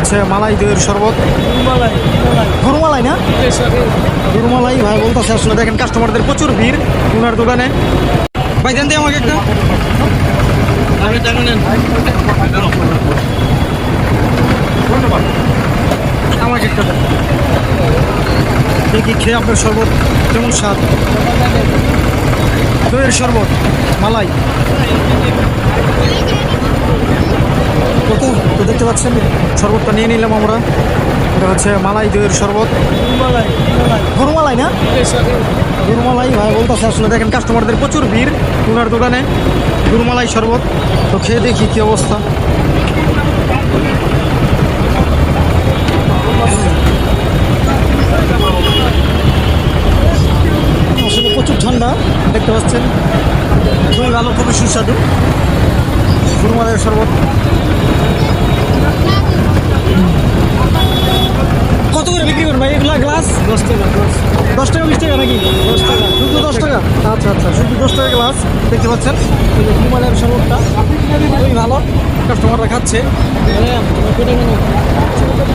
হচ্ছে মালাই দইয়ের শরবত, গরুমালাই না, গরুমালাই ভাই বলতেছে। আসলে দেখেন কাস্টমারদের প্রচুর ভিড় ওনার দোকানে। ভাই দেন দিয়ে আমাকে একটা, আমাকে একটা দেন দেখি খেয়ে আপনার শরবত কেমন স্বাদ। দইয়ের শরবত মালাই ওকে, তো দেখতে পাচ্ছেন শরবতটা নিয়ে নিলাম আমরা। এটা হচ্ছে মালাই দইয়ের শরবত, গরুমালাই না, গরুমালাই ভাই বলতেছে। আসলে দেখেন কাস্টমারদের প্রচুর ভিড় ওনার দোকানে, গরুমালাই শরবত। তো খেয়ে দেখি কি অবস্থা। আসলে প্রচুর ঠান্ডা দেখতে পাচ্ছেন, খুবই ভালো, খুবই সুস্বাদু গরুমালাইয়ের শরবত। কত করে বিক্রি করেন ভাই এগুলা গ্লাস? 10 টাকা, 10 টাকা 20 টাকা নাকি? 10 টাকা। শুধু 10 টাকা? আচ্ছা আচ্ছা, শুধু 10 টাকা গ্লাস দেখতে পাচ্ছেন। এই যে গরুমালাইয়ের শরবতটা খুবই ভালো, কাস্টমাররা খাচ্ছে।